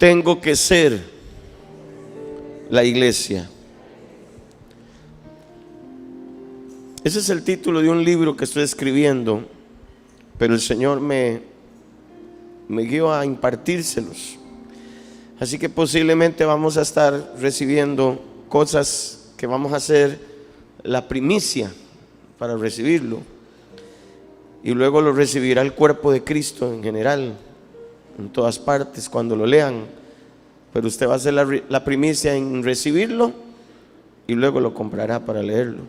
tengo que ser la iglesia. Ese es el título de un libro que estoy escribiendo, pero el Señor me guió a impartírselos. Así que posiblemente vamos a estar recibiendo cosas que vamos a hacer la primicia para recibirlo, y luego lo recibirá el cuerpo de Cristo en general, en todas partes, cuando lo lean. Pero usted va a hacer la primicia en recibirlo y luego lo comprará para leerlo.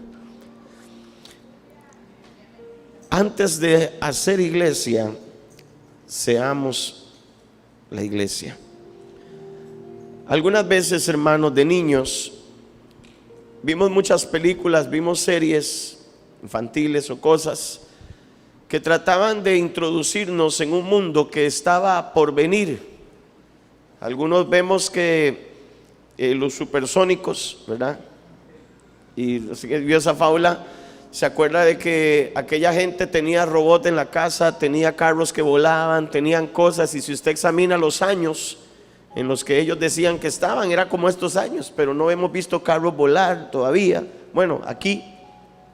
Antes de hacer iglesia, seamos la iglesia. Algunas veces, hermanos, de niños, vimos muchas películas, vimos series infantiles o cosas que trataban de introducirnos en un mundo que estaba por venir. Algunos vemos que los supersónicos, ¿verdad? Y así que vio esa fábula. Se acuerda de que aquella gente tenía robots en la casa, tenía carros que volaban, tenían cosas, y si usted examina los años en los que ellos decían que estaban, era como estos años, pero no hemos visto carros volar todavía. Bueno, aquí,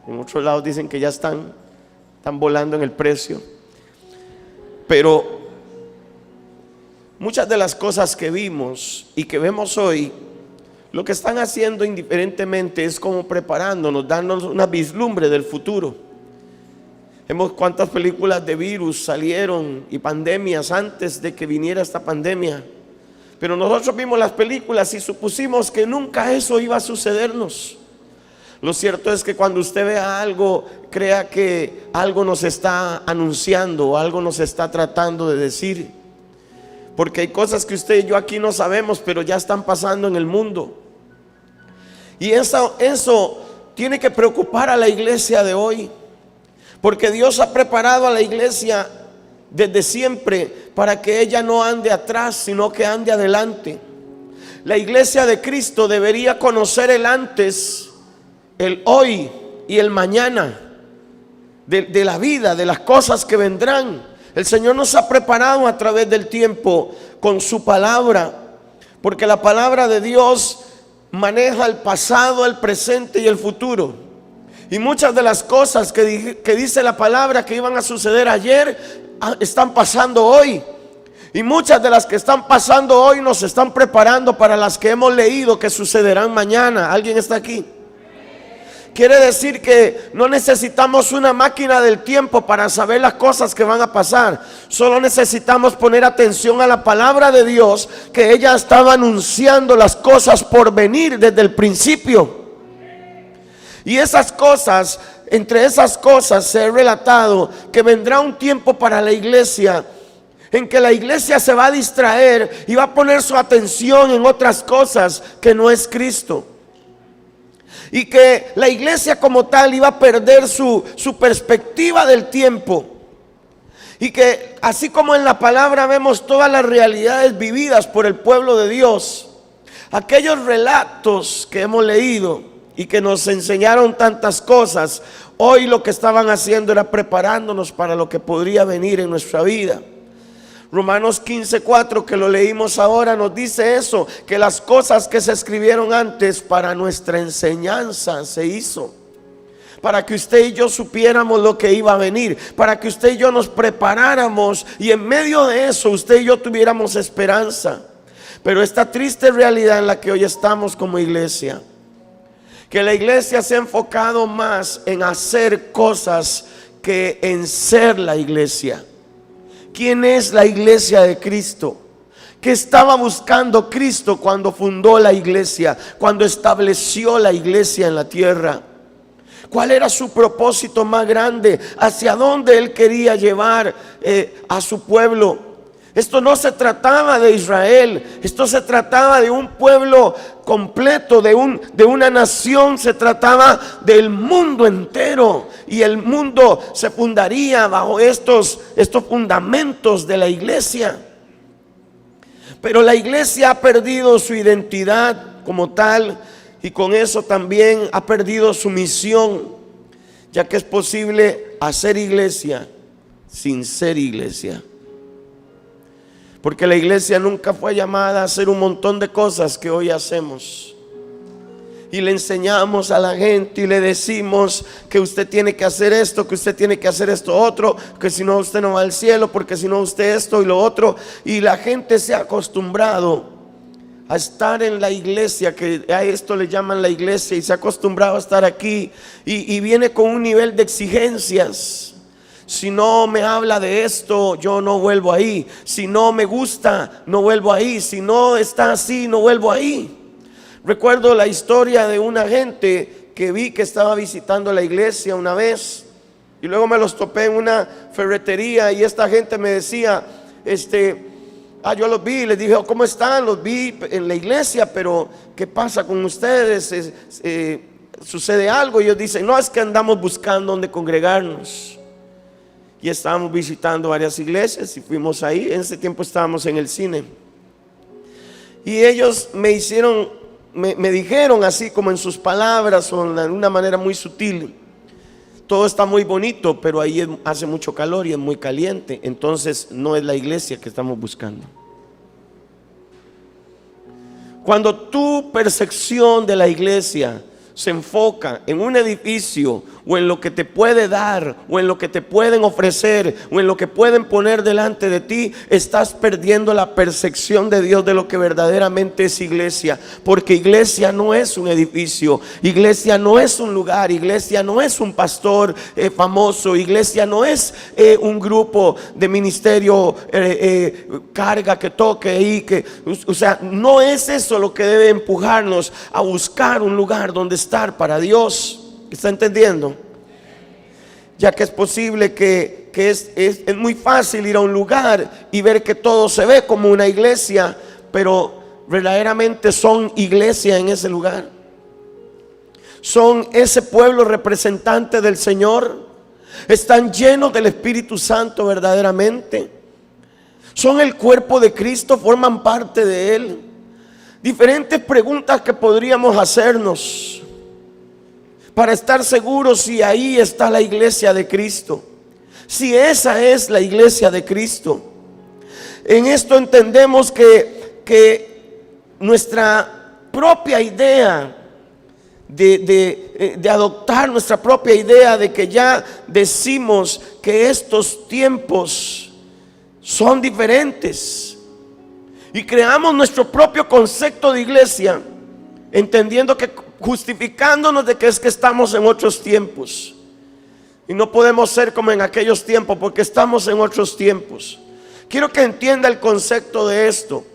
en otros lados dicen que ya están volando en el precio. Pero muchas de las cosas que vimos y que vemos hoy, lo que están haciendo indiferentemente es como preparándonos, dándonos una vislumbre del futuro. Vemos cuántas películas de virus salieron y pandemias antes de que viniera esta pandemia. Pero nosotros vimos las películas y supusimos que nunca eso iba a sucedernos. Lo cierto es que cuando usted vea algo, crea que algo nos está anunciando, algo nos está tratando de decir. Porque hay cosas que usted y yo aquí no sabemos, pero ya están pasando en el mundo. Y eso tiene que preocupar a la iglesia de hoy. Porque Dios ha preparado a la iglesia desde siempre para que ella no ande atrás, sino que ande adelante. La iglesia de Cristo debería conocer el antes, el hoy y el mañana de la vida, de las cosas que vendrán. El Señor nos ha preparado a través del tiempo con su palabra, porque la palabra de Dios maneja el pasado, el presente y el futuro. Y muchas de las cosas que dice la palabra que iban a suceder ayer están pasando hoy. Y muchas de las que están pasando hoy nos están preparando para las que hemos leído que sucederán mañana. ¿Alguien está aquí? Quiere decir que no necesitamos una máquina del tiempo para saber las cosas que van a pasar. Solo necesitamos poner atención a la palabra de Dios, que ella estaba anunciando las cosas por venir desde el principio. Y esas cosas, entre esas cosas se ha relatado que vendrá un tiempo para la iglesia en que la iglesia se va a distraer y va a poner su atención en otras cosas que no es Cristo. Y que la iglesia como tal iba a perder su perspectiva del tiempo. Y que así como en la palabra vemos todas las realidades vividas por el pueblo de Dios, aquellos relatos que hemos leído y que nos enseñaron tantas cosas, hoy lo que estaban haciendo era preparándonos para lo que podría venir en nuestra vida. Romanos 15:4, que lo leímos ahora, nos dice eso, que las cosas que se escribieron antes para nuestra enseñanza se hizo, para que usted y yo supiéramos lo que iba a venir, para que usted y yo nos preparáramos y en medio de eso usted y yo tuviéramos esperanza. Pero esta triste realidad en la que hoy estamos como iglesia, que la iglesia se ha enfocado más en hacer cosas que en ser la iglesia. ¿Quién es la iglesia de Cristo? ¿Qué estaba buscando Cristo cuando fundó la iglesia, cuando estableció la iglesia en la tierra? ¿Cuál era su propósito más grande? ¿Hacia dónde Él quería llevar a su pueblo? Esto no se trataba de Israel, esto se trataba de un pueblo completo, de una nación, se trataba del mundo entero. Y el mundo se fundaría bajo estos fundamentos de la iglesia. Pero la iglesia ha perdido su identidad como tal, y con eso también ha perdido su misión, ya que es posible hacer iglesia sin ser iglesia. Porque la iglesia nunca fue llamada a hacer un montón de cosas que hoy hacemos. Y le enseñamos a la gente y le decimos que usted tiene que hacer esto, que usted tiene que hacer esto otro, que si no usted no va al cielo, porque si no usted esto y lo otro. Y la gente se ha acostumbrado a estar en la iglesia, que a esto le llaman la iglesia, y se ha acostumbrado a estar aquí y viene con un nivel de exigencias. Si no me habla de esto, yo no vuelvo ahí. Si no me gusta, no vuelvo ahí. Si no está así, no vuelvo ahí. Recuerdo la historia de una gente que vi que estaba visitando la iglesia una vez, y luego me los topé en una ferretería, y esta gente me decía, yo los vi, les dije, ¿cómo están? Los vi en la iglesia, pero ¿qué pasa con ustedes? ¿Sucede algo? Y ellos dicen, no, es que andamos buscando donde congregarnos. Y estábamos visitando varias iglesias y fuimos ahí. En ese tiempo estábamos en el cine. Y ellos me dijeron así como en sus palabras o de una manera muy sutil: todo está muy bonito, pero ahí hace mucho calor y es muy caliente. Entonces no es la iglesia que estamos buscando. Cuando tu percepción de la iglesia se enfoca en un edificio, o en lo que te puede dar, o en lo que te pueden ofrecer, o en lo que pueden poner delante de ti, estás perdiendo la percepción de Dios de lo que verdaderamente es iglesia. Porque iglesia no es un edificio, iglesia no es un lugar, iglesia no es un pastor famoso, iglesia no es un grupo de ministerio carga que toque ahí, o sea, no es eso lo que debe empujarnos a buscar un lugar donde estar para Dios. ¿Está entendiendo? Ya que es posible que es muy fácil ir a un lugar y ver que todo se ve como una iglesia, pero verdaderamente son iglesia en ese lugar. Son ese pueblo representante del Señor. Están llenos del Espíritu Santo verdaderamente. Son el cuerpo de Cristo, forman parte de Él. Diferentes preguntas que podríamos hacernos para estar seguros si ahí está la iglesia de Cristo, si esa es la iglesia de Cristo. En esto entendemos que nuestra propia idea de adoptar nuestra propia idea de que ya decimos que estos tiempos son diferentes y creamos nuestro propio concepto de iglesia, entendiendo que justificándonos de que es que estamos en otros tiempos y no podemos ser como en aquellos tiempos porque estamos en otros tiempos. Quiero que entienda el concepto de esto,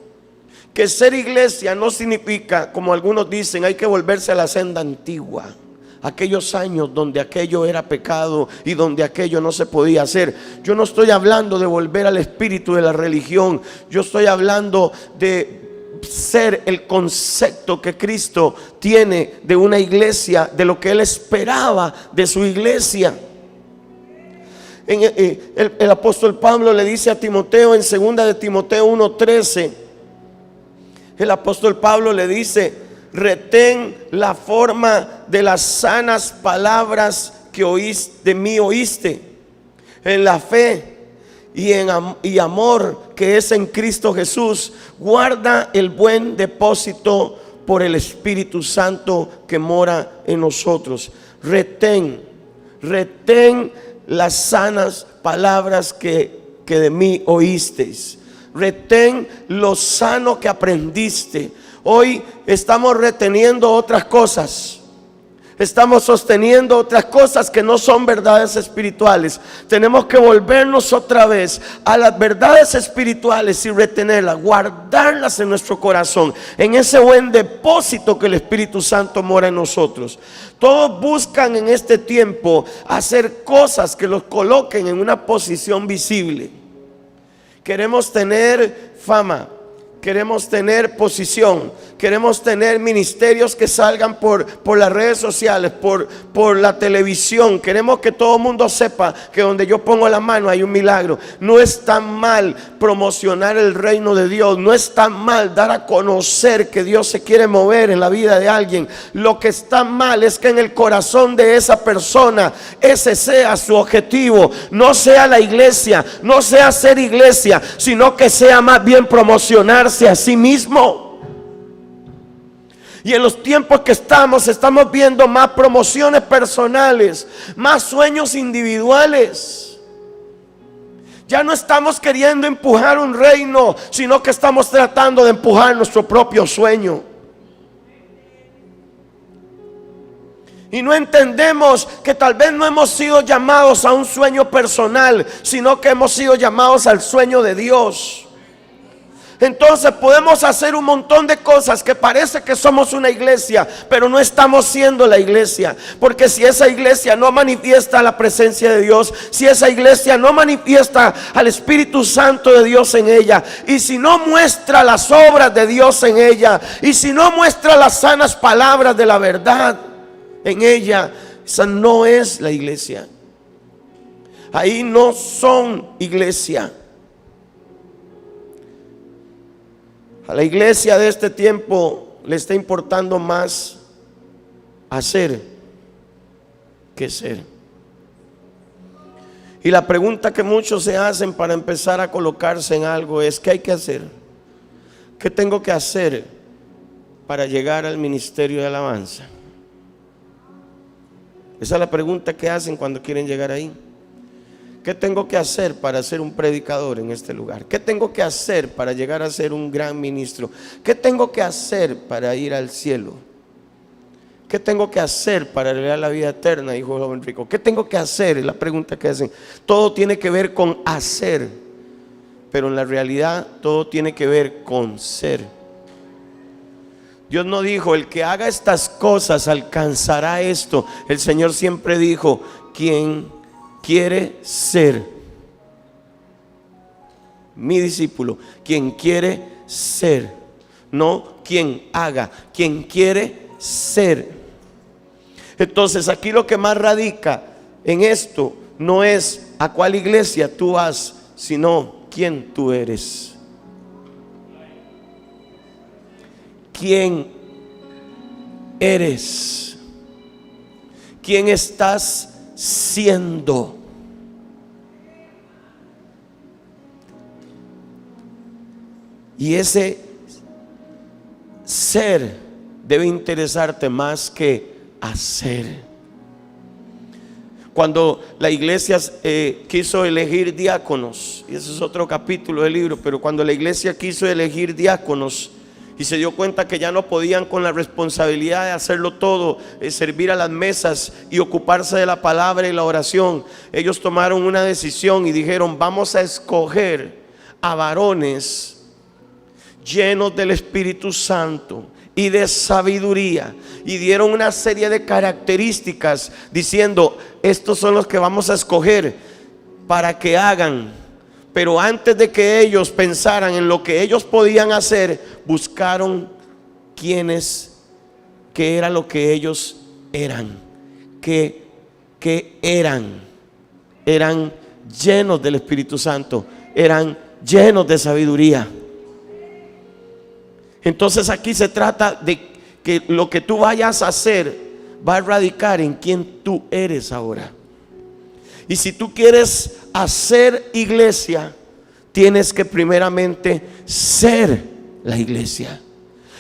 que ser iglesia no significa, como algunos dicen, hay que volverse a la senda antigua, aquellos años donde aquello era pecado y donde aquello no se podía hacer. Yo no estoy hablando de volver al espíritu de la religión, yo estoy hablando de ser el concepto que Cristo tiene de una iglesia, de lo que Él esperaba de su iglesia. El apóstol Pablo le dice a Timoteo en 2 de Timoteo 1:13, el apóstol Pablo le dice: retén la forma de las sanas palabras que de mí oíste, en la fe y amor que es en Cristo Jesús. Guarda el buen depósito por el Espíritu Santo que mora en nosotros. Retén las sanas palabras que de mí oísteis. Retén lo sano que aprendiste. Hoy estamos reteniendo otras cosas. Estamos sosteniendo otras cosas que no son verdades espirituales. Tenemos que volvernos otra vez a las verdades espirituales y retenerlas, guardarlas en nuestro corazón, en ese buen depósito que el Espíritu Santo mora en nosotros. Todos buscan en este tiempo hacer cosas que los coloquen en una posición visible. Queremos tener fama, queremos tener posición, queremos tener ministerios que salgan por las redes sociales, por la televisión. Queremos que todo el mundo sepa que donde yo pongo la mano hay un milagro. No es tan mal promocionar el reino de Dios, no es tan mal dar a conocer que Dios se quiere mover en la vida de alguien. Lo que está mal es que en el corazón de esa persona ese sea su objetivo, no sea la iglesia, no sea ser iglesia, sino que sea más bien promocionarse a sí mismo. Y en los tiempos que estamos viendo más promociones personales, más sueños individuales. Ya no estamos queriendo empujar un reino, sino que estamos tratando de empujar nuestro propio sueño. Y no entendemos que tal vez no hemos sido llamados a un sueño personal, sino que hemos sido llamados al sueño de Dios. Entonces podemos hacer un montón de cosas que parece que somos una iglesia, pero no estamos siendo la iglesia. Porque si esa iglesia no manifiesta la presencia de Dios, si esa iglesia no manifiesta al Espíritu Santo de Dios en ella, y si no muestra las obras de Dios en ella, y si no muestra las sanas palabras de la verdad en ella, esa no es la iglesia. Ahí no son iglesia. A la iglesia de este tiempo le está importando más hacer que ser. Y la pregunta que muchos se hacen para empezar a colocarse en algo es: ¿qué hay que hacer? ¿Qué tengo que hacer para llegar al ministerio de alabanza? Esa es la pregunta que hacen cuando quieren llegar ahí. ¿Qué tengo que hacer para ser un predicador en este lugar? ¿Qué tengo que hacer para llegar a ser un gran ministro? ¿Qué tengo que hacer para ir al cielo? ¿Qué tengo que hacer para heredar la vida eterna, dijo el joven rico? ¿Qué tengo que hacer? Es la pregunta que hacen. Todo tiene que ver con hacer, pero en la realidad todo tiene que ver con ser. Dios no dijo: el que haga estas cosas alcanzará esto. El Señor siempre dijo: quien quiere ser mi discípulo, quien quiere ser, no quien haga, quien quiere ser. Entonces aquí lo que más radica en esto no es a cuál iglesia tú vas, sino quién tú eres. ¿Quién eres? ¿Quién estás siendo? Y ese ser debe interesarte más que hacer. Cuando la iglesia quiso elegir diáconos, y ese es otro capítulo del libro, pero cuando la iglesia quiso elegir diáconos y se dio cuenta que ya no podían con la responsabilidad de hacerlo todo, servir a las mesas y ocuparse de la palabra y la oración, ellos tomaron una decisión y dijeron: vamos a escoger a varones llenos del Espíritu Santo y de sabiduría, y dieron una serie de características diciendo: estos son los que vamos a escoger para que hagan. Pero antes de que ellos pensaran en lo que ellos podían hacer, buscaron qué era lo que ellos eran. ¿Qué eran? Eran llenos del Espíritu Santo, eran llenos de sabiduría. Entonces aquí se trata de que lo que tú vayas a hacer va a radicar en quién tú eres ahora. Y si tú quieres hacer iglesia, tienes que primeramente ser la iglesia.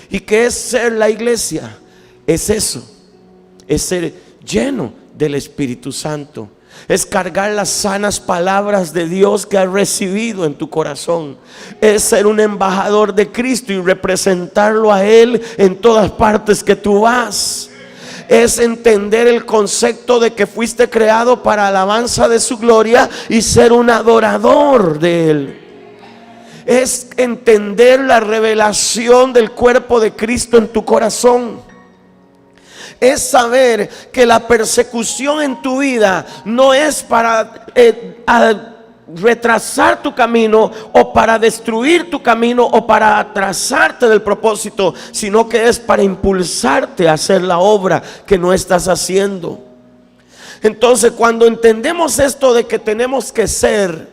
¿Y qué es ser la iglesia? Es eso, es ser lleno del Espíritu Santo. Es cargar las sanas palabras de Dios que has recibido en tu corazón. Es ser un embajador de Cristo y representarlo a Él en todas partes que tú vas. Es entender el concepto de que fuiste creado para alabanza de su gloria y ser un adorador de Él. Es entender la revelación del cuerpo de Cristo en tu corazón. Es saber que la persecución en tu vida no es para retrasar tu camino o para destruir tu camino o para atrasarte del propósito, sino que es para impulsarte a hacer la obra que no estás haciendo. Entonces, cuando entendemos esto de que tenemos que ser,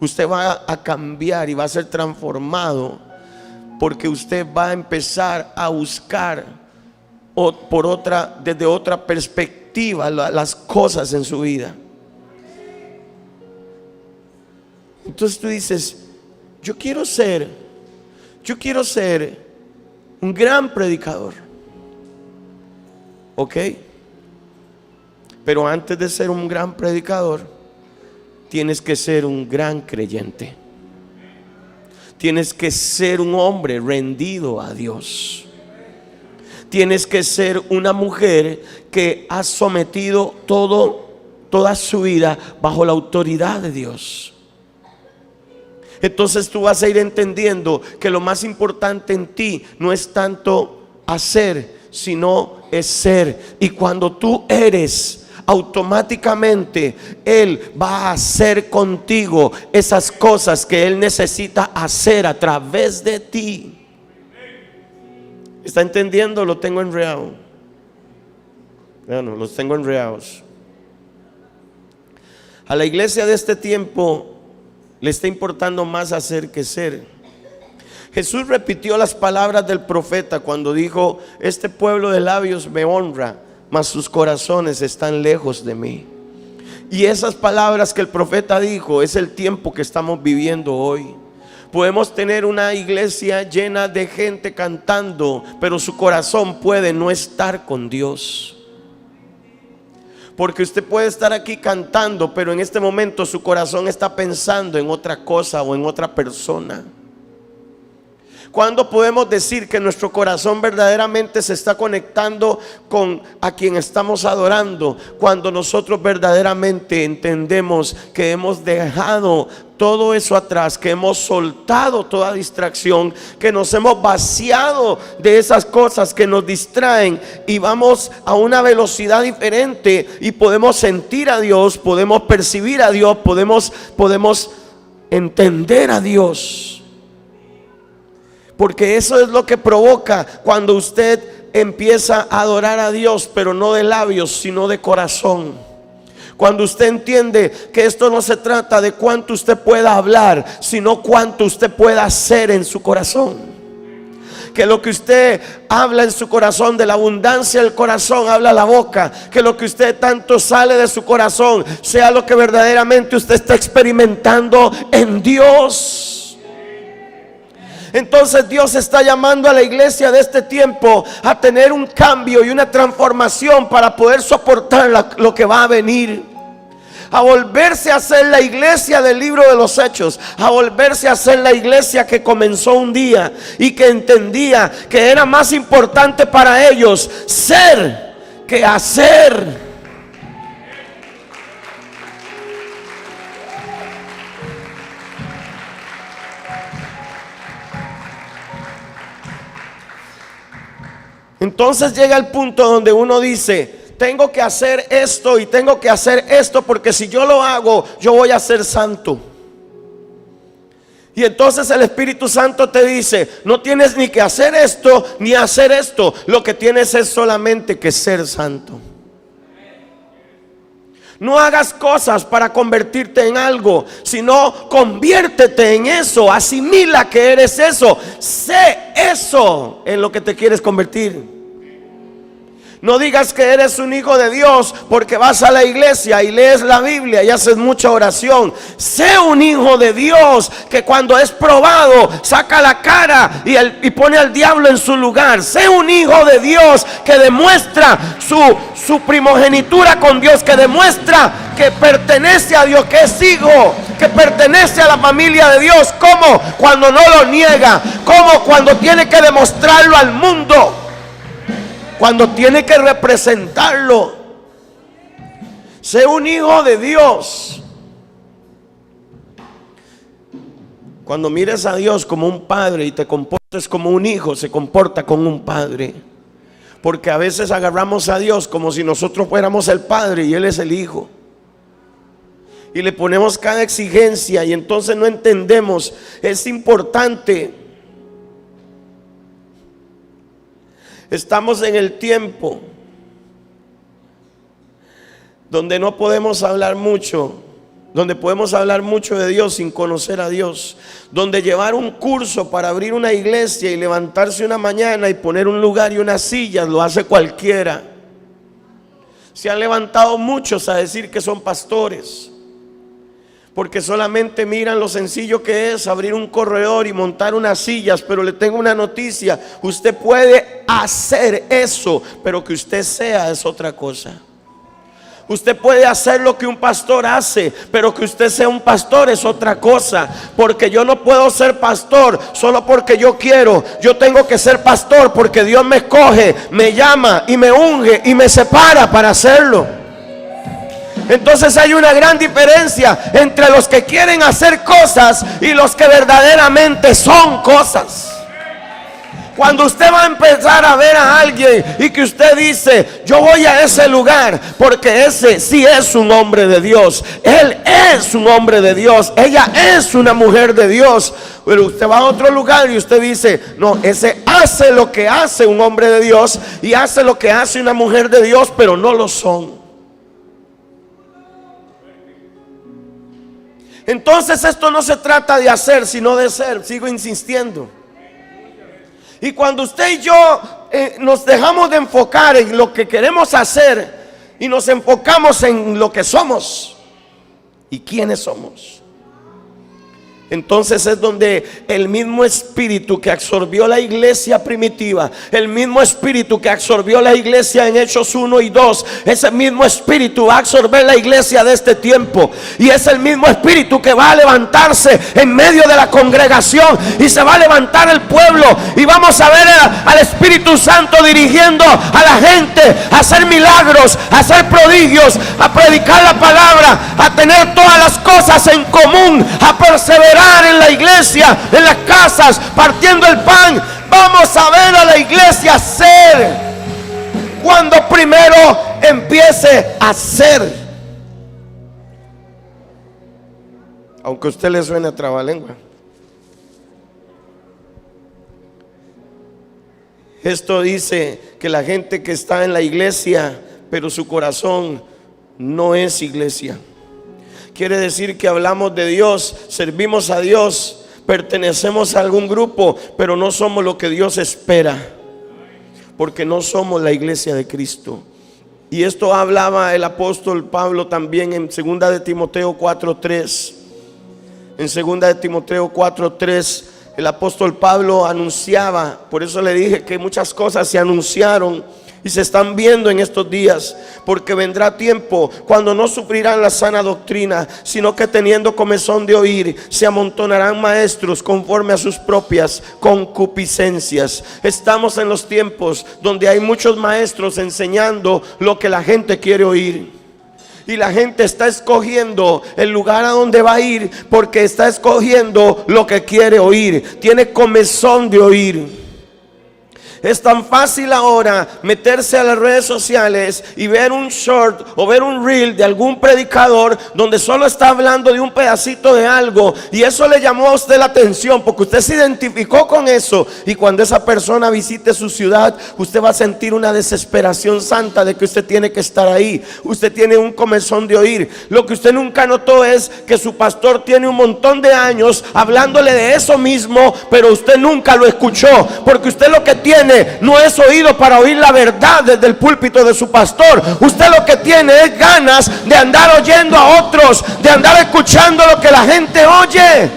usted va a cambiar y va a ser transformado, porque usted va a empezar a buscar desde otra perspectiva las cosas en su vida. Entonces tú dices, yo quiero ser un gran predicador, ¿ok? Pero antes de ser un gran predicador, tienes que ser un gran creyente. Tienes que ser un hombre rendido a Dios. Tienes que ser una mujer que ha sometido toda su vida bajo la autoridad de Dios. Entonces tú vas a ir entendiendo que lo más importante en ti no es tanto hacer, sino es ser. Y cuando tú eres, automáticamente Él va a hacer contigo esas cosas que Él necesita hacer a través de ti. ¿Está entendiendo? Lo tengo enredado. Bueno, los tengo enredados. A la iglesia de este tiempo le está importando más hacer que ser. Jesús repitió las palabras del profeta cuando dijo: este pueblo de labios me honra, mas sus corazones están lejos de mí. Y esas palabras que el profeta dijo es el tiempo que estamos viviendo hoy. Podemos tener una iglesia llena de gente cantando, pero su corazón puede no estar con Dios. Porque usted puede estar aquí cantando, pero en este momento su corazón está pensando en otra cosa o en otra persona. ¿Cuándo podemos decir que nuestro corazón verdaderamente se está conectando con a quien estamos adorando? Cuando nosotros verdaderamente entendemos que hemos dejado todo eso atrás, que hemos soltado toda distracción, que nos hemos vaciado de esas cosas que nos distraen y vamos a una velocidad diferente y podemos sentir a Dios, podemos percibir a Dios, podemos entender a Dios. Porque eso es lo que provoca cuando usted empieza a adorar a Dios, pero no de labios, sino de corazón. Cuando usted entiende que esto no se trata de cuánto usted pueda hablar, sino cuánto usted pueda hacer en su corazón. Que lo que usted habla en su corazón, de la abundancia del corazón habla la boca. Que lo que usted tanto sale de su corazón sea lo que verdaderamente usted está experimentando en Dios. Entonces Dios está llamando a la iglesia de este tiempo a tener un cambio y una transformación para poder soportar lo que va a venir. A volverse a ser la iglesia del libro de los Hechos, a volverse a ser la iglesia que comenzó un día y que entendía que era más importante para ellos ser que hacer. Entonces llega el punto donde uno dice: tengo que hacer esto y tengo que hacer esto, porque si yo lo hago, yo voy a ser santo. Y entonces el Espíritu Santo te dice: no tienes ni que hacer esto ni hacer esto, lo que tienes es solamente que ser santo. No hagas cosas para convertirte en algo, sino conviértete en eso, asimila que eres eso, sé eso en lo que te quieres convertir. No digas que eres un hijo de Dios porque vas a la iglesia y lees la Biblia y haces mucha oración. Sé un hijo de Dios que cuando es probado saca la cara y pone al diablo en su lugar. Sé un hijo de Dios que demuestra su primogenitura con Dios, que demuestra que pertenece a Dios, que es hijo, que pertenece a la familia de Dios. ¿Cómo? Cuando no lo niega. ¿Cómo? Cuando tiene que demostrarlo al mundo, cuando tiene que representarlo. Sé un hijo de Dios. Cuando mires a Dios como un padre y te comportes como un hijo, se comporta como un padre. Porque a veces agarramos a Dios como si nosotros fuéramos el Padre y Él es el Hijo. Y le ponemos cada exigencia y entonces no entendemos. Es importante. Estamos en el tiempo donde no podemos hablar mucho, donde podemos hablar mucho de Dios sin conocer a Dios, donde llevar un curso para abrir una iglesia y levantarse una mañana y poner un lugar y unas sillas lo hace cualquiera. Se han levantado muchos a decir que son pastores, porque solamente miran lo sencillo que es abrir un corredor y montar unas sillas. Pero le tengo una noticia: usted puede hacer eso, pero que usted sea es otra cosa. Usted puede hacer lo que un pastor hace, pero que usted sea un pastor es otra cosa. Porque yo no puedo ser pastor solo porque yo quiero. Yo tengo que ser pastor porque Dios me escoge, me llama y me unge y me separa para hacerlo. Entonces hay una gran diferencia entre los que quieren hacer cosas y los que verdaderamente son cosas. Cuando usted va a empezar a ver a alguien y que usted dice: yo voy a ese lugar porque ese sí es un hombre de Dios, él es un hombre de Dios, ella es una mujer de Dios. Pero usted va a otro lugar y usted dice: no, ese hace lo que hace un hombre de Dios y hace lo que hace una mujer de Dios, pero no lo son. Entonces esto no se trata de hacer, sino de ser. Sigo insistiendo. Y cuando usted y yo nos dejamos de enfocar en lo que queremos hacer y nos enfocamos en lo que somos y quiénes somos, entonces es donde el mismo espíritu que absorbió la iglesia primitiva, el mismo espíritu que absorbió la iglesia en Hechos 1 y 2, ese mismo espíritu va a absorber la iglesia de este tiempo. Y es el mismo espíritu que va a levantarse en medio de la congregación, y se va a levantar el pueblo, y vamos a ver al Espíritu Santo dirigiendo a la gente a hacer milagros, a hacer prodigios, a predicar la palabra, a tener todas las cosas en común, a perseverar en la iglesia, en las casas, partiendo el pan. Vamos a ver a la iglesia ser cuando primero empiece a ser. Aunque a usted le suene a trabalengua. Esto dice que la gente que está en la iglesia, pero su corazón no es iglesia. Quiere decir que hablamos de Dios, servimos a Dios, pertenecemos a algún grupo, pero no somos lo que Dios espera, porque no somos la iglesia de Cristo. Y esto hablaba el apóstol Pablo también en 2 de Timoteo 4:3. En 2 de Timoteo 4:3 el apóstol Pablo anunciaba. Por eso le dije que muchas cosas se anunciaron y se están viendo en estos días, porque vendrá tiempo cuando no sufrirán la sana doctrina, sino que teniendo comezón de oír, se amontonarán maestros conforme a sus propias concupiscencias. Estamos en los tiempos donde hay muchos maestros enseñando lo que la gente quiere oír. Y la gente está escogiendo el lugar a donde va a ir, porque está escogiendo lo que quiere oír. Tiene comezón de oír. Es tan fácil ahora meterse a las redes sociales y ver un short o ver un reel de algún predicador donde solo está hablando de un pedacito de algo, y eso le llamó a usted la atención porque usted se identificó con eso. Y cuando esa persona visite su ciudad, usted va a sentir una desesperación santa de que usted tiene que estar ahí. Usted tiene un comezón de oír. Lo que usted nunca notó es que su pastor tiene un montón de años hablándole de eso mismo, pero usted nunca lo escuchó, porque usted lo que tiene no es oído para oír la verdad desde el púlpito de su pastor. Usted lo que tiene es ganas de andar oyendo a otros, de andar escuchando lo que la gente oye.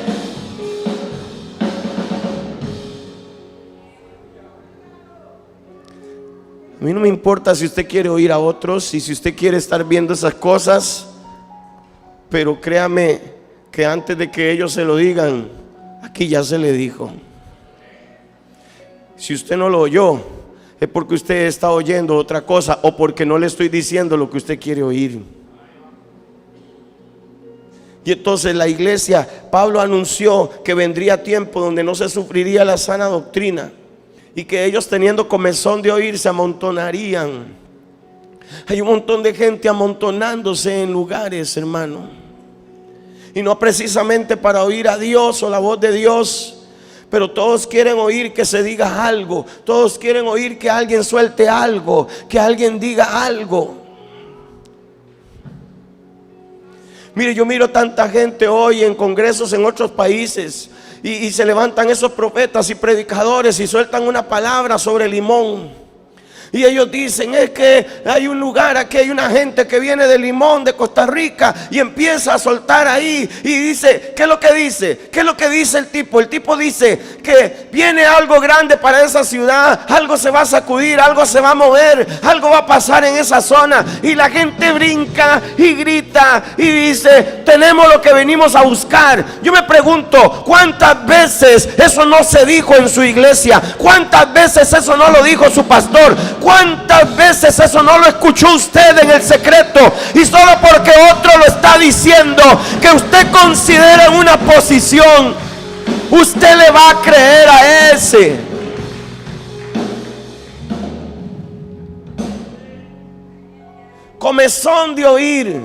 A mí no me importa si usted quiere oír a otros y si usted quiere estar viendo esas cosas, pero créame que antes de que ellos se lo digan, aquí ya se le dijo. Si usted no lo oyó, es porque usted está oyendo otra cosa, o porque no le estoy diciendo lo que usted quiere oír. Y entonces la iglesia, Pablo anunció que vendría tiempo donde no se sufriría la sana doctrina. y que ellos, teniendo comezón de oír, se amontonarían. Hay un montón de gente amontonándose en lugares, hermano, y no precisamente para oír a Dios o la voz de Dios, pero todos quieren oír que se diga algo. Todos quieren oír que alguien suelte algo, que alguien diga algo. Mire, yo miro tanta gente hoy en congresos en otros países y se levantan esos profetas y predicadores y sueltan una palabra sobre Limón. Y ellos dicen, es que hay un lugar, aquí hay una gente que viene de Limón, de Costa Rica, y empieza a soltar ahí y dice, ¿qué es lo que dice? ¿Qué es lo que dice el tipo? El tipo dice que viene algo grande para esa ciudad, algo se va a sacudir, algo se va a mover, algo va a pasar en esa zona. Y la gente brinca y grita y dice, tenemos lo que venimos a buscar. Yo me pregunto, ¿cuántas veces eso no se dijo en su iglesia? ¿Cuántas veces eso no lo dijo su pastor? ¿Cuántas veces eso no lo escuchó usted en el secreto? Y solo porque otro lo está diciendo, que usted considera una posición, usted le va a creer a ese. Comezón de oír.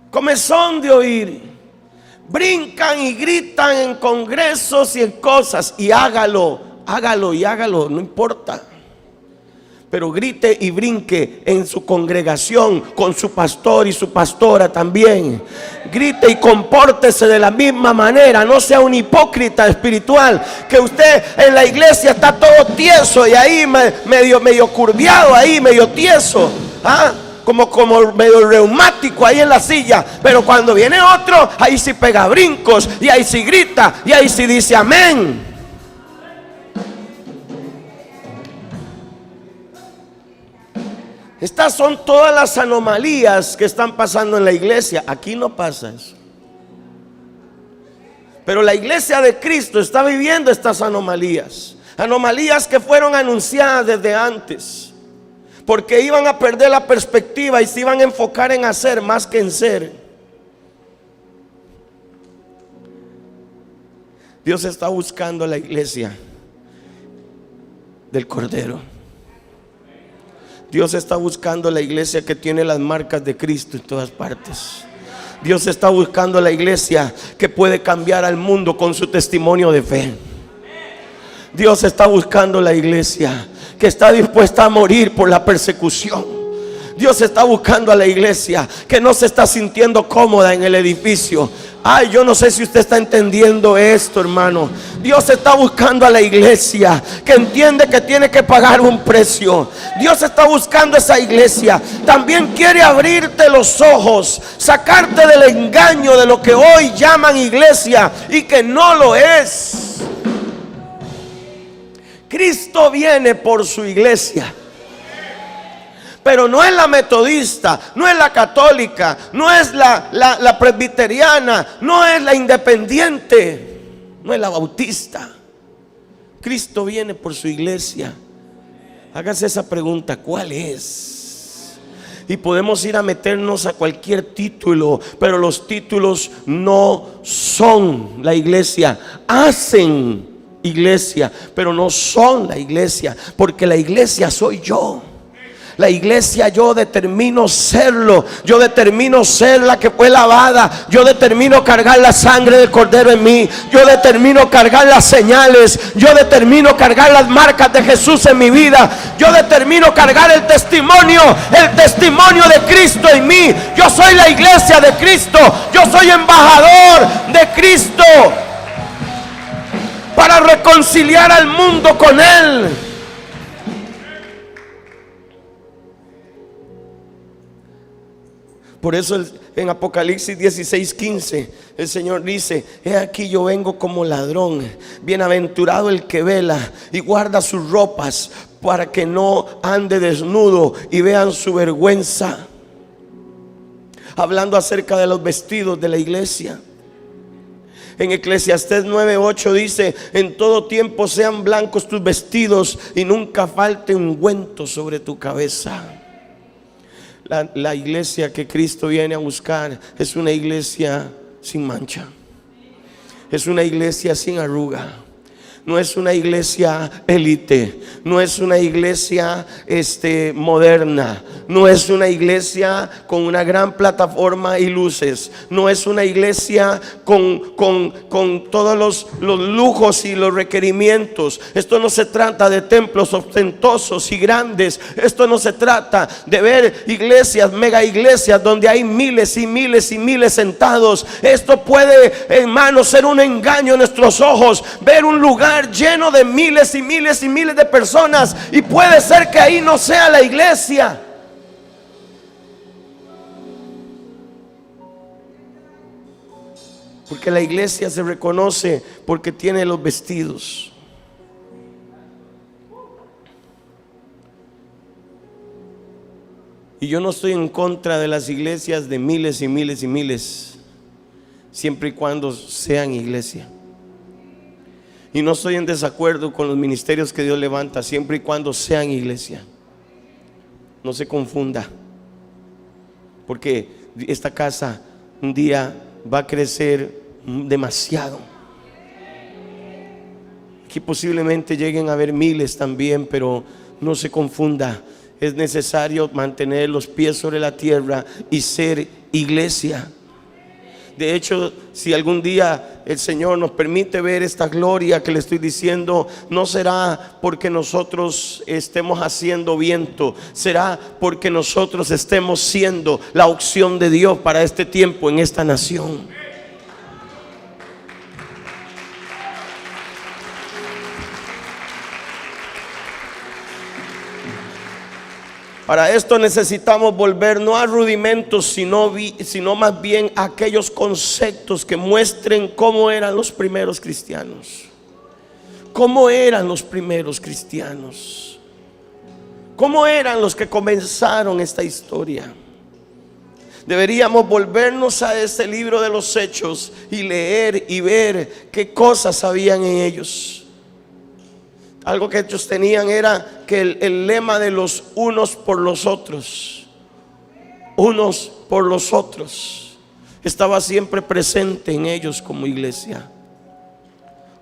Comezón de oír. Brincan y gritan en congresos y en cosas. Y hágalo, no importa. Pero grite y brinque en su congregación con su pastor y su pastora también. Grite y compórtese de la misma manera. No sea un hipócrita espiritual, que usted en la iglesia está todo tieso y ahí medio curviado, ahí medio tieso, como medio reumático ahí en la silla. Pero cuando viene otro, ahí sí pega brincos, y ahí sí grita, y ahí sí dice amén. Estas son todas las anomalías que están pasando en la iglesia. Aquí no pasa eso. Pero la iglesia de Cristo está viviendo estas anomalías. Anomalías que fueron anunciadas desde antes. Porque iban a perder la perspectiva y se iban a enfocar en hacer más que en ser. Dios está buscando a la iglesia del Cordero. Dios está buscando la iglesia que tiene las marcas de Cristo en todas partes. Dios está buscando la iglesia que puede cambiar al mundo con su testimonio de fe. Dios está buscando la iglesia que está dispuesta a morir por la persecución. Dios está buscando a la iglesia que no se está sintiendo cómoda en el edificio. Ay, yo no sé si usted está entendiendo esto, hermano. Dios está buscando a la iglesia que entiende que tiene que pagar un precio. Dios está buscando esa iglesia. También quiere abrirte los ojos, sacarte del engaño de lo que hoy llaman iglesia y que no lo es. Cristo viene por su iglesia. Pero no es la metodista, no es la católica, no es la presbiteriana, no es la independiente, no es la bautista. Cristo viene por su iglesia. Hágase esa pregunta, ¿cuál es? Y podemos ir a meternos a cualquier título, pero los títulos no son la iglesia. Hacen iglesia, pero no son la iglesia, porque la iglesia soy yo. La iglesia yo determino serlo. Yo determino ser la que fue lavada. Yo determino cargar la sangre del Cordero en mí. Yo determino cargar las señales. Yo determino cargar las marcas de Jesús en mi vida. Yo determino cargar el testimonio de Cristo en mí. Yo soy la iglesia de Cristo. Yo soy embajador de Cristo para reconciliar al mundo con Él. Por eso en Apocalipsis 16:15 el Señor dice: he aquí yo vengo como ladrón. Bienaventurado el que vela y guarda sus ropas, para que no ande desnudo y vean su vergüenza. Hablando acerca de los vestidos de la iglesia. En Eclesiastés 9:8 dice: en todo tiempo sean blancos tus vestidos y nunca falte ungüento sobre tu cabeza. La iglesia que Cristo viene a buscar es una iglesia sin mancha. Es una iglesia sin arruga. No es una iglesia élite, no es una iglesia moderna, no es una iglesia con una gran plataforma y luces, no es una iglesia con todos los lujos y los requerimientos. Esto no se trata de templos ostentosos y grandes. Esto no se trata de ver iglesias, mega iglesias donde hay miles y miles y miles sentados. Esto puede, hermanos, ser un engaño en nuestros ojos, ver un lugar lleno de miles y miles y miles de personas, y puede ser que ahí no sea la iglesia. Porque la iglesia se reconoce porque tiene los vestidos. Y yo no estoy en contra de las iglesias de miles y miles y miles, siempre y cuando sean iglesia. Y no estoy en desacuerdo con los ministerios que Dios levanta, siempre y cuando sean iglesia. No se confunda, porque esta casa un día va a crecer demasiado. Aquí posiblemente lleguen a haber miles también, pero no se confunda. Es necesario mantener los pies sobre la tierra y ser iglesia. De hecho, si algún día el Señor nos permite ver esta gloria que le estoy diciendo, no será porque nosotros estemos haciendo viento, será porque nosotros estemos siendo la opción de Dios para este tiempo en esta nación. Para esto necesitamos volver no a rudimentos, sino más bien a aquellos conceptos que muestren cómo eran los primeros cristianos. ¿Cómo eran los primeros cristianos? ¿Cómo eran los que comenzaron esta historia? Deberíamos volvernos a este libro de los Hechos y leer y ver qué cosas habían en ellos. Algo que ellos tenían era que el lema de los unos por los otros, unos por los otros, estaba siempre presente en ellos como iglesia.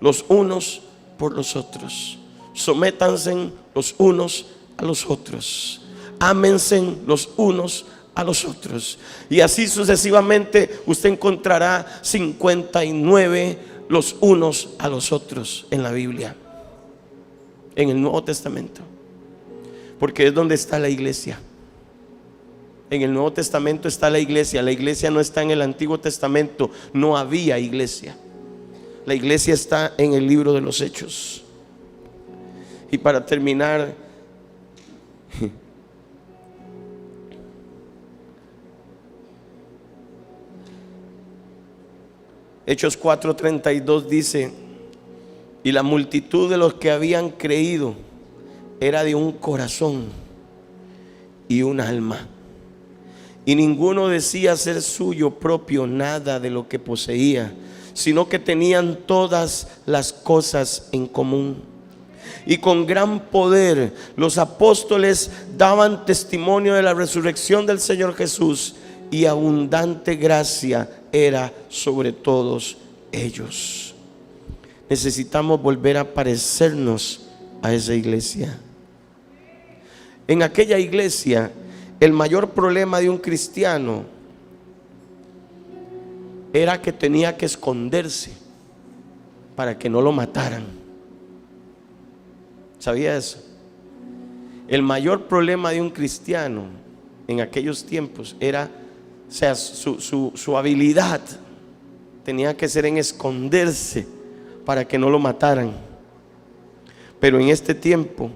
Los unos por los otros. Sométanse los unos a los otros. Ámense los unos a los otros. Y así sucesivamente usted encontrará 59 los unos a los otros en la Biblia, en el Nuevo Testamento, porque es donde está la iglesia. En el Nuevo Testamento está la iglesia. La iglesia no está en el Antiguo Testamento. No había iglesia. La iglesia está en el libro de los Hechos. Y para terminar, Hechos 4:32 dice: y la multitud de los que habían creído era de un corazón y un alma, y ninguno decía ser suyo propio nada de lo que poseía, sino que tenían todas las cosas en común. Y con gran poder los apóstoles daban testimonio de la resurrección del Señor Jesús, y abundante gracia era sobre todos ellos. Necesitamos volver a parecernos a esa iglesia. En aquella iglesia, el mayor problema de un cristiano era que tenía que esconderse para que no lo mataran. ¿Sabía eso? El mayor problema de un cristiano en aquellos tiempos era, o sea, su habilidad tenía que ser en esconderse para que no lo mataran. Pero en este tiempo,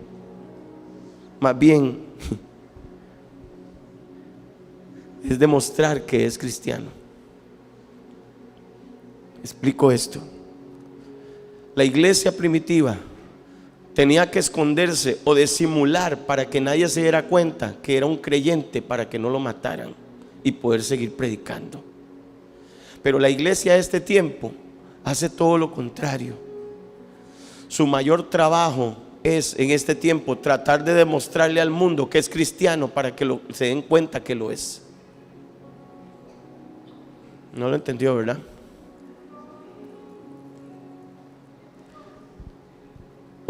más bien, es demostrar que es cristiano. Explico esto. La iglesia primitiva tenía que esconderse o disimular para que nadie se diera cuenta que era un creyente, para que no lo mataran y poder seguir predicando. Pero la iglesia de este tiempo hace todo lo contrario. Su mayor trabajo es en este tiempo tratar de demostrarle al mundo que es cristiano para que se den cuenta que lo es. No lo entendió, ¿verdad?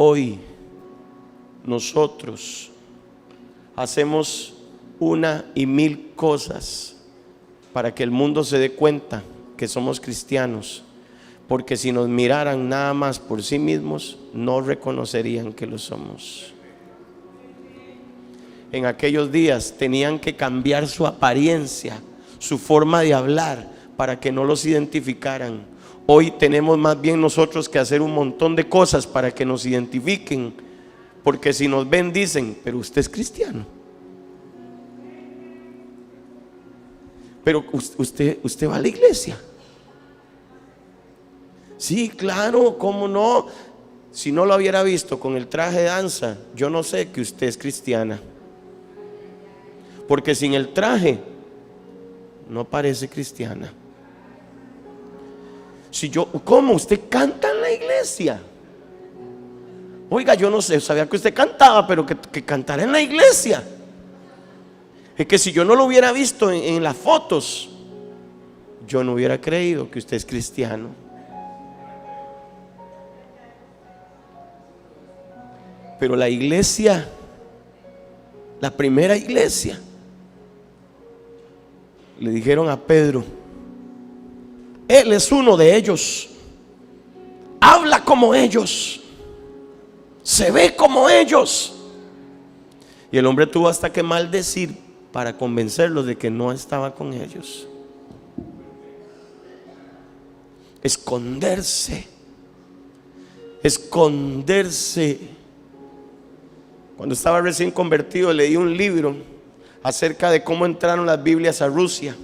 hoy nosotros hacemos una y mil cosas para que el mundo se dé cuenta que somos cristianos, porque si nos miraran nada más por sí mismos, no reconocerían que lo somos. En aquellos días tenían que cambiar su apariencia, su forma de hablar, para que no los identificaran. Hoy tenemos más bien nosotros que hacer un montón de cosas para que nos identifiquen, porque si nos ven dicen: pero usted es cristiano, pero usted va a la iglesia. Sí, claro, ¿cómo no? Si no lo hubiera visto con el traje de danza, yo no sé que usted es cristiana, porque sin el traje no parece cristiana. Si yo, ¿cómo? ¿Usted canta en la iglesia? Oiga, yo no sé, sabía que usted cantaba, pero que cantara en la iglesia. Es que si yo no lo hubiera visto en las fotos, yo no hubiera creído que usted es cristiano. Pero la iglesia, la primera iglesia, le dijeron a Pedro: él es uno de ellos, habla como ellos, se ve como ellos. Y el hombre tuvo hasta que maldecir para convencerlos de que no estaba con ellos. Esconderse. Cuando estaba recién convertido, leí un libro acerca de cómo entraron las Biblias a Rusia.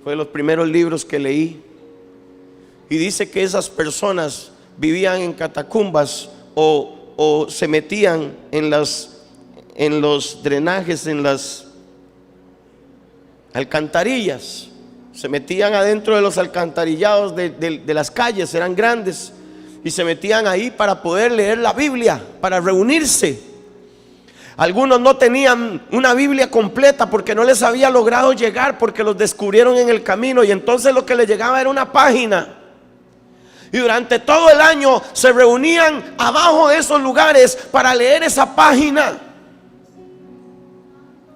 Fue de los primeros libros que leí. Y dice que esas personas vivían en catacumbas o se metían en los drenajes, en las alcantarillas. Se metían adentro de los alcantarillados de las calles, eran grandes, y se metían ahí para poder leer la Biblia, para reunirse. Algunos no tenían una Biblia completa porque no les había logrado llegar, porque los descubrieron en el camino, y entonces lo que les llegaba era una página. Y durante todo el año se reunían abajo de esos lugares para leer esa página.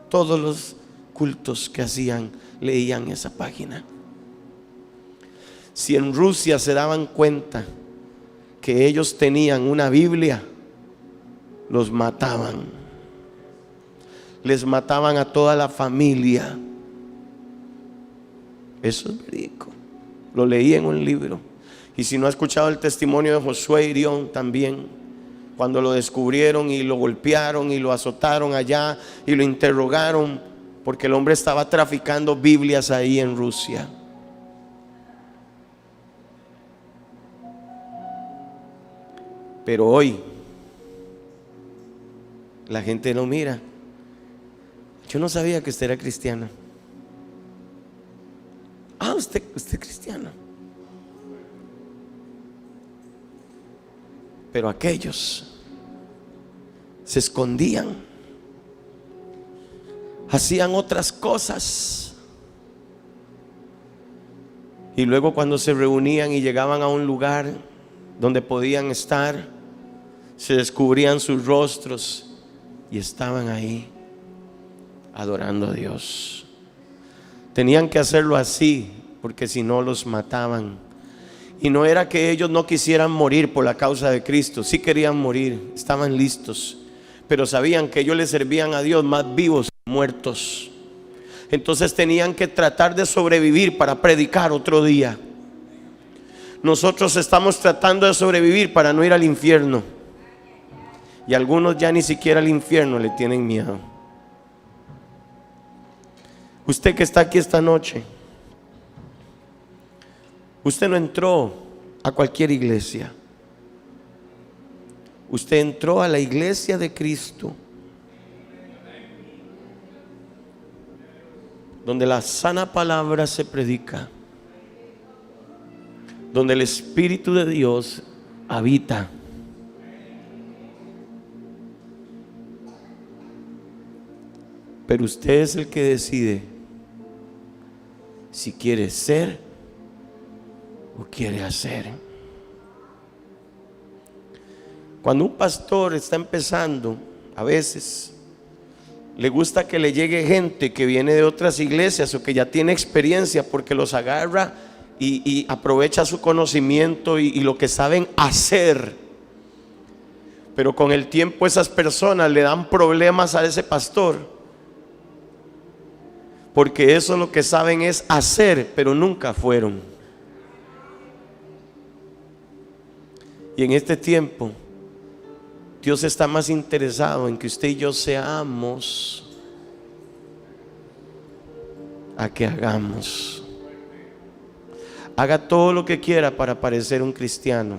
Todos los cultos que hacían leían esa página. Si en Rusia se daban cuenta que ellos tenían una Biblia, los mataban. Les mataban a toda la familia. Eso es verídico. Lo leí en un libro. Y si no ha escuchado el testimonio de Josué Irión también, cuando lo descubrieron y lo golpearon y lo azotaron allá y lo interrogaron, porque el hombre estaba traficando Biblias ahí en Rusia. Pero hoy la gente no mira. Yo no sabía que usted era cristiana. Ah, usted es cristiana. Pero aquellos se escondían, hacían otras cosas, y luego cuando se reunían y llegaban a un lugar donde podían estar, se descubrían sus rostros y estaban ahí adorando a Dios. Tenían que hacerlo así, porque si no los mataban. Y no era que ellos no quisieran morir por la causa de Cristo. Sí querían morir, estaban listos, pero sabían que ellos le servían a Dios más vivos que muertos. Entonces tenían que tratar de sobrevivir para predicar otro día. Nosotros estamos tratando de sobrevivir para no ir al infierno, y algunos ya ni siquiera al infierno le tienen miedo. Usted que está aquí esta noche, usted no entró a cualquier iglesia. Usted entró a la iglesia de Cristo, donde la sana palabra se predica, donde el Espíritu de Dios habita. Pero usted es el que decide si quiere ser o quiere hacer. Cuando un pastor está empezando, a veces le gusta que le llegue gente que viene de otras iglesias o que ya tiene experiencia, porque los agarra y aprovecha su conocimiento y lo que saben hacer. Pero con el tiempo esas personas le dan problemas a ese pastor, porque eso lo que saben es hacer, pero nunca fueron. Y en este tiempo Dios está más interesado en que usted y yo seamos a que hagamos. Haga todo lo que quiera para parecer un cristiano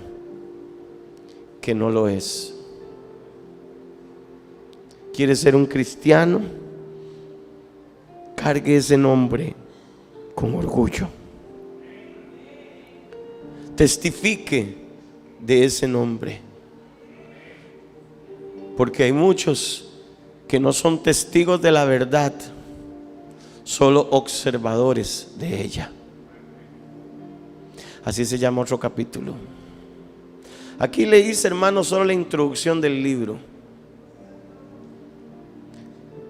que no lo es. ¿Quiere ser un cristiano? Cargue ese nombre con orgullo. Testifique de ese nombre. Porque hay muchos que no son testigos de la verdad, solo observadores de ella. Así se llama otro capítulo. Aquí le hice, hermano, solo la introducción del libro.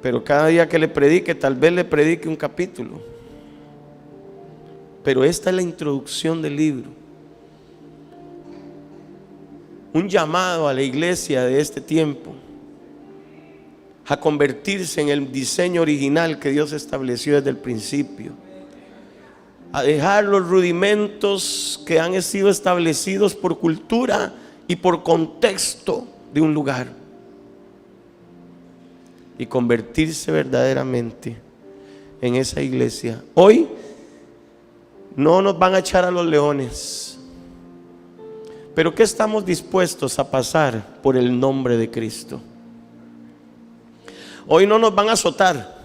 Pero cada día que le predique, tal vez le predique un capítulo. Pero esta es la introducción del libro. Un llamado a la iglesia de este tiempo a convertirse en el diseño original que Dios estableció desde el principio, a dejar los rudimentos que han sido establecidos por cultura y por contexto de un lugar, y convertirse verdaderamente en esa iglesia. Hoy no nos van a echar a los leones, pero ¿qué estamos dispuestos a pasar por el nombre de Cristo? Hoy no nos van a azotar,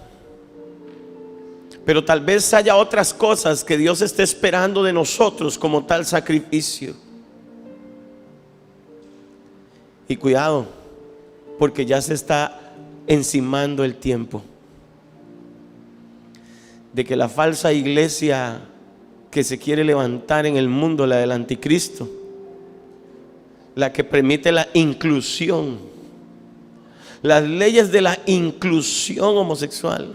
pero tal vez haya otras cosas que Dios esté esperando de nosotros como tal sacrificio. Y cuidado, porque ya se está encimando el tiempo de que la falsa iglesia que se quiere levantar en el mundo, la del anticristo, la que permite la inclusión, las leyes de la inclusión homosexual,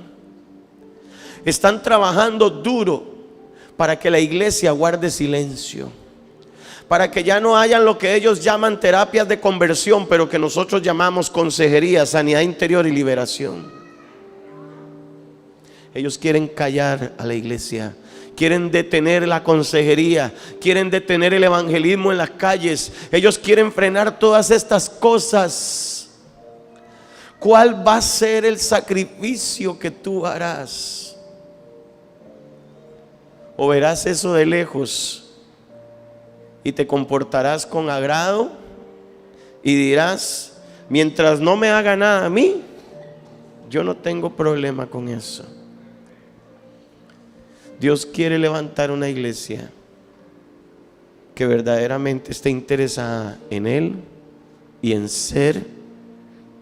están trabajando duro para que la iglesia guarde silencio, para que ya no hayan lo que ellos llaman terapias de conversión, pero que nosotros llamamos consejería, sanidad interior y liberación. Ellos quieren callar a la iglesia, quieren detener la consejería, quieren detener el evangelismo en las calles. Ellos quieren frenar todas estas cosas. ¿Cuál va a ser el sacrificio que tú harás? ¿O verás eso de lejos y te comportarás con agrado y dirás: mientras no me haga nada a mí, yo no tengo problema con eso? Dios quiere levantar una iglesia que verdaderamente esté interesada en Él y en ser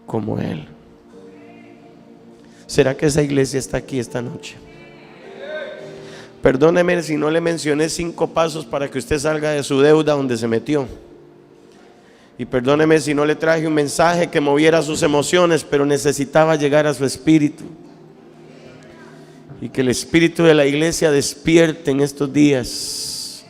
como Él. ¿Será que esa iglesia está aquí esta noche? Perdóneme si no le mencioné 5 pasos para que usted salga de su deuda donde se metió. Y perdóneme si no le traje un mensaje que moviera sus emociones, pero necesitaba llegar a su espíritu. Y que el espíritu de la iglesia despierte en estos días.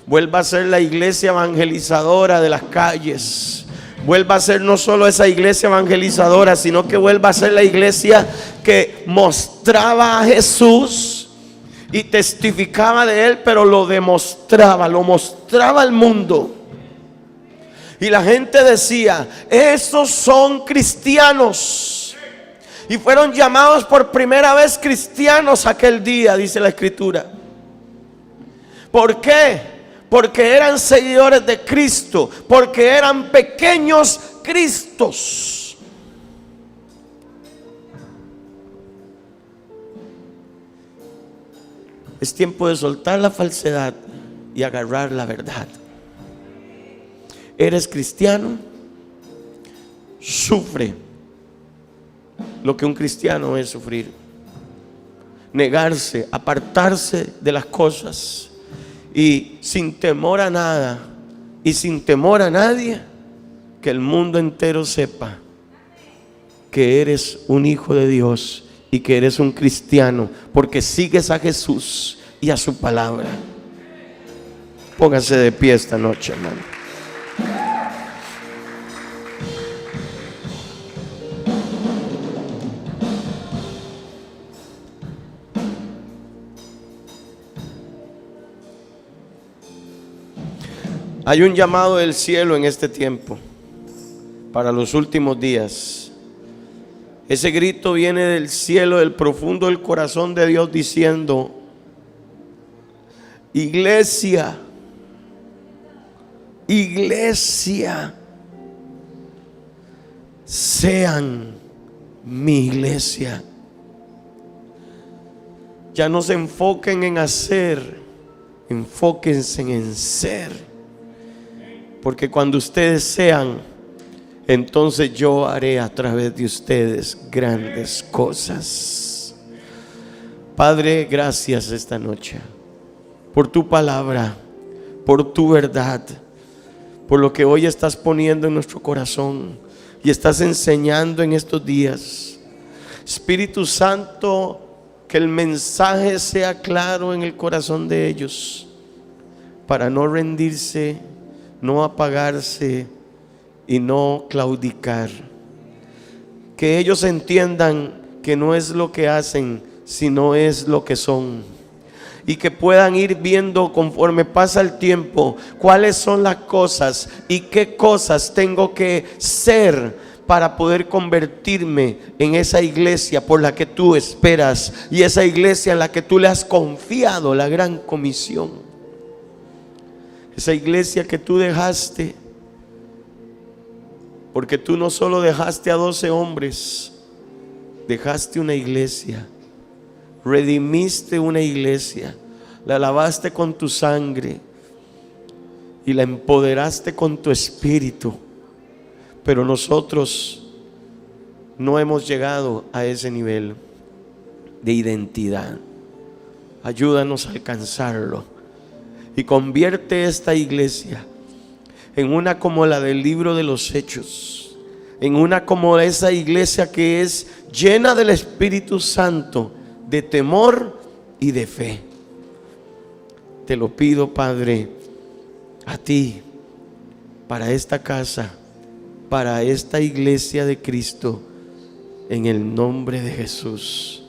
Vuelva a ser la iglesia evangelizadora de las calles. Vuelva a ser no solo esa iglesia evangelizadora, sino que vuelva a ser la iglesia que mostraba a Jesús y testificaba de Él, pero lo demostraba, lo mostraba al mundo. Y la gente decía: esos son cristianos. Y fueron llamados por primera vez cristianos aquel día, dice la Escritura. ¿Por qué? Porque eran seguidores de Cristo, porque eran pequeños Cristos. Es tiempo de soltar la falsedad y agarrar la verdad. ¿Eres cristiano? Sufre lo que un cristiano es sufrir. Negarse, apartarse de las cosas, y sin temor a nada y sin temor a nadie, que el mundo entero sepa que eres un hijo de Dios y que eres un cristiano, porque sigues a Jesús y a su palabra. Póngase de pie esta noche, hermano. Hay un llamado del cielo en este tiempo para los últimos días. Ese grito viene del cielo, del profundo del corazón de Dios, diciendo: iglesia, iglesia, sean mi iglesia. Ya no se enfoquen en hacer, enfóquense en ser. Porque cuando ustedes sean, entonces yo haré a través de ustedes grandes cosas. Padre, gracias esta noche por tu palabra, por tu verdad, por lo que hoy estás poniendo en nuestro corazón y estás enseñando en estos días. Espíritu Santo, que el mensaje sea claro en el corazón de ellos, para no rendirse, no apagarse y no claudicar. Que ellos entiendan que no es lo que hacen, sino es lo que son. Y que puedan ir viendo conforme pasa el tiempo cuáles son las cosas y qué cosas tengo que ser para poder convertirme en esa iglesia por la que tú esperas y esa iglesia en la que tú le has confiado la gran comisión. Esa iglesia que tú dejaste, porque tú no solo dejaste a 12 hombres, dejaste una iglesia, redimiste una iglesia, la lavaste con tu sangre y la empoderaste con tu espíritu. Pero nosotros no hemos llegado a ese nivel de identidad. Ayúdanos a alcanzarlo. Y convierte esta iglesia en una como la del libro de los Hechos, en una como esa iglesia que es llena del Espíritu Santo, de temor y de fe. Te lo pido, Padre, a ti, para esta casa, para esta iglesia de Cristo, en el nombre de Jesús.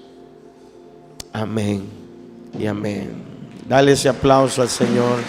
Amén y amén. Dale ese aplauso al Señor.